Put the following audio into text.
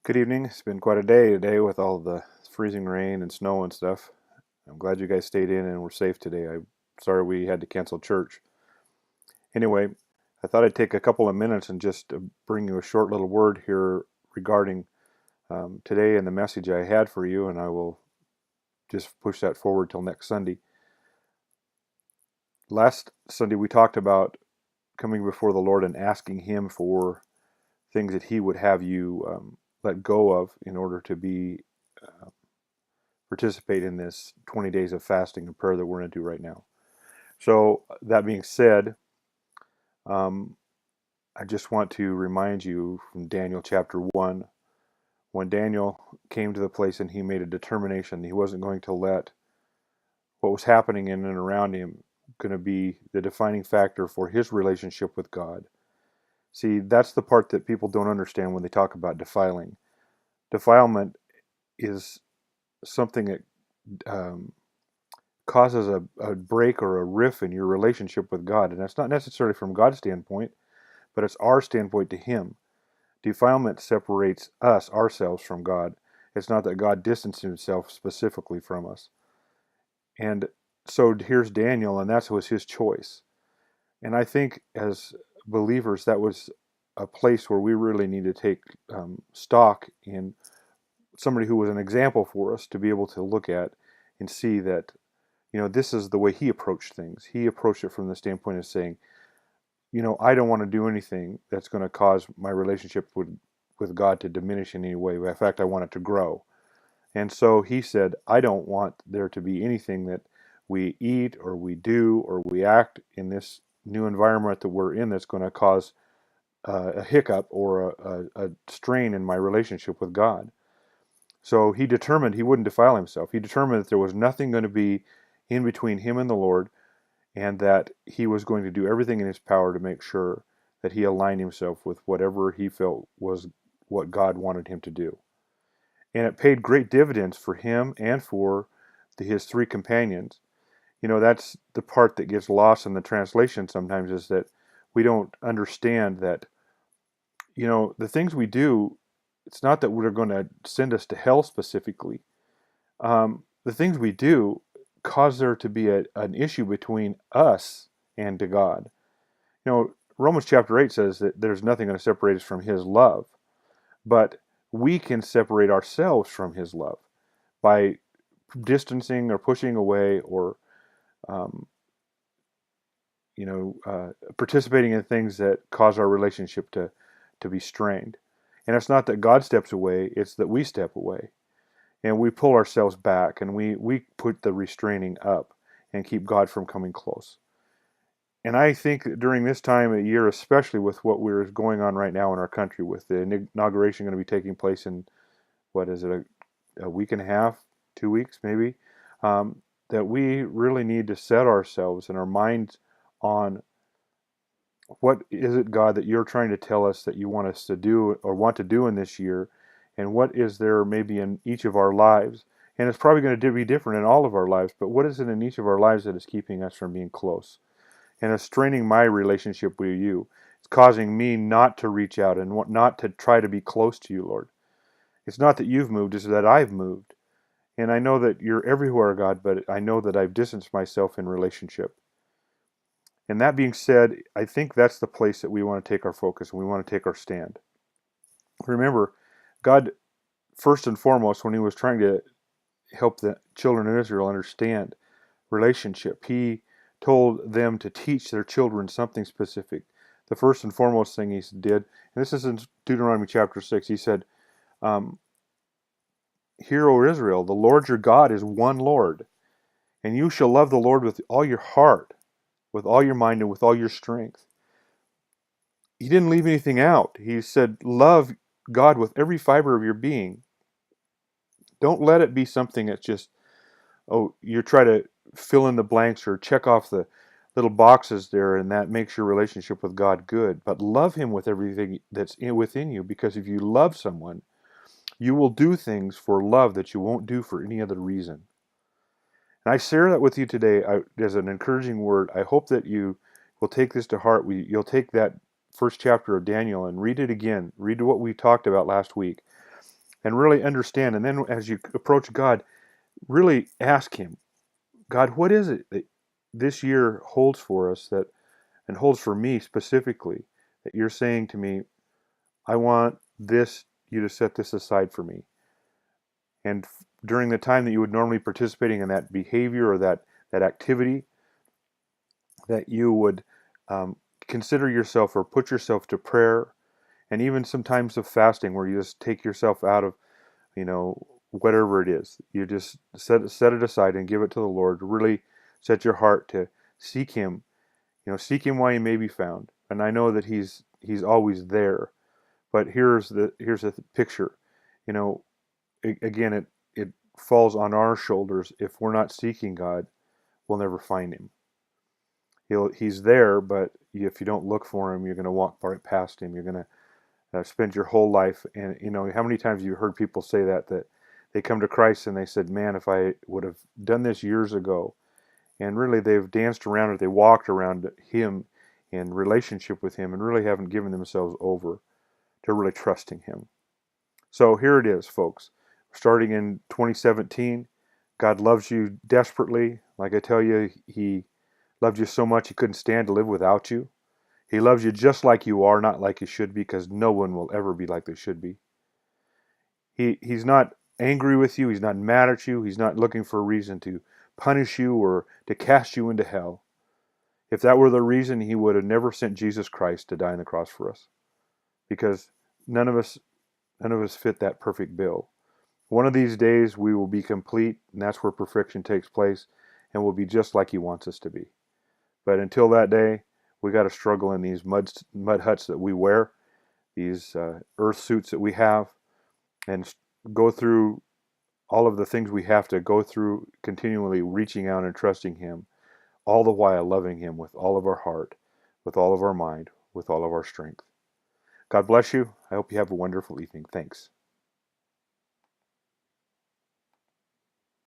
Good evening. It's been quite a day today with all the freezing rain and snow and stuff. I'm glad you guys stayed in and were safe today. I'm sorry we had to cancel church. Anyway, I thought I'd take a couple of minutes and just bring you a short little word here regarding today and the message I had for you, and I will just push that forward till next Sunday. Last Sunday we talked about coming before the Lord and asking Him for things that He would have you let go of in order to be participate in this 20 days of fasting and prayer that we're into right now. So that being said, um, I just want to remind you from Daniel chapter 1, when Daniel came to the place and he made a determination he wasn't going to let what was happening in and around him going to be the defining factor for his relationship with God. See, that's the part that people don't understand when they talk about defiling. Defilement is something that causes a break or a rift in your relationship with God. And that's not necessarily from God's standpoint, but it's our standpoint to Him. Defilement separates us, ourselves, from God. It's not that God distanced Himself specifically from us. And so here's Daniel, and that was his choice. And I think as believers, that was a place where we really need to take stock in somebody who was an example for us to be able to look at and see that this is the way he approached things. He approached it from the standpoint of saying, I don't want to do anything that's going to cause my relationship with God to diminish in any way. In fact, I want it to grow. And so he said, I don't want there to be anything that we eat or we do or we act in this new environment that we're in that's going to cause a hiccup or a strain in my relationship with God. So he determined he wouldn't defile himself. He determined that there was nothing going to be in between him and the Lord, and that he was going to do everything in his power to make sure that he aligned himself with whatever he felt was what God wanted him to do. And it paid great dividends for him and for his three companions. That's the part that gets lost in the translation sometimes, is that we don't understand that, the things we do, it's not that they're going to send us to hell specifically. The things we do cause there to be an issue between us and to God. Romans chapter 8 says that there's nothing going to separate us from His love, but we can separate ourselves from His love by distancing or pushing away or, um, participating in things that cause our relationship to be strained. And it's not that God steps away, it's that we step away. And we pull ourselves back, and we put the restraining up and keep God from coming close. And I think that during this time of year, especially with what we're going on right now in our country, with the inauguration going to be taking place in, what is it, a week and a half, 2 weeks maybe, that we really need to set ourselves and our minds on what is it, God, that you're trying to tell us that you want us to do or want to do in this year, and what is there maybe in each of our lives. And it's probably going to be different in all of our lives, but what is it in each of our lives that is keeping us from being close? And it's straining my relationship with you. It's causing me not to reach out and not to try to be close to you, Lord. It's not that you've moved, it's that I've moved. And I know that you're everywhere, God, but I know that I've distanced myself in relationship. And that being said, I think that's the place that we want to take our focus and we want to take our stand. Remember, God, first and foremost, when He was trying to help the children of Israel understand relationship, He told them to teach their children something specific. The first and foremost thing He did, and this is in Deuteronomy chapter 6, He said, Hear, O Israel, the Lord your God is one Lord, and you shall love the Lord with all your heart, with all your mind, and with all your strength. He didn't leave anything out. He said, love God with every fiber of your being. Don't let it be something that's just, you try to fill in the blanks or check off the little boxes there, and that makes your relationship with God good. But love Him with everything that's within you, because if you love someone, you will do things for love that you won't do for any other reason. And I share that with you today as an encouraging word. I hope that you will take this to heart. You'll take that first chapter of Daniel and read it again. Read what we talked about last week. and really understand. And then as you approach God, really ask Him, God, what is it that this year holds for us, that and holds for me specifically, that you're saying to me, I want you to set this aside for me. And during the time that you would normally participating in that behavior or that activity, that you would consider yourself or put yourself to prayer, and even sometimes of fasting, where you just take yourself out of, whatever it is. You just set it aside and give it to the Lord. Really set your heart to seek Him. Seek Him while He may be found. And I know that He's always there. But here's the picture. Again, it falls on our shoulders. If we're not seeking God, we'll never find Him. He's there, but if you don't look for Him, you're going to walk right past Him. You're going to spend your whole life. And how many times have you heard people say that they come to Christ and they said, man, if I would have done this years ago. And really they've danced around it, they walked around Him in relationship with Him, and really haven't given themselves over to really trusting Him. So here it is, folks. Starting in 2017, God loves you desperately. Like I tell you, He loved you so much He couldn't stand to live without you. He loves you just like you are, not like you should be, because no one will ever be like they should be. He's not angry with you. He's not mad at you. He's not looking for a reason to punish you or to cast you into hell. If that were the reason, He would have never sent Jesus Christ to die on the cross for us, because none of us fit that perfect bill. One of these days we will be complete, and that's where perfection takes place, and we'll be just like He wants us to be. But until that day, we got to struggle in these mud huts that we wear, these earth suits that we have, and go through all of the things we have to go through, continually reaching out and trusting Him, all the while loving Him with all of our heart, with all of our mind, with all of our strength. God bless you. I hope you have a wonderful evening. Thanks.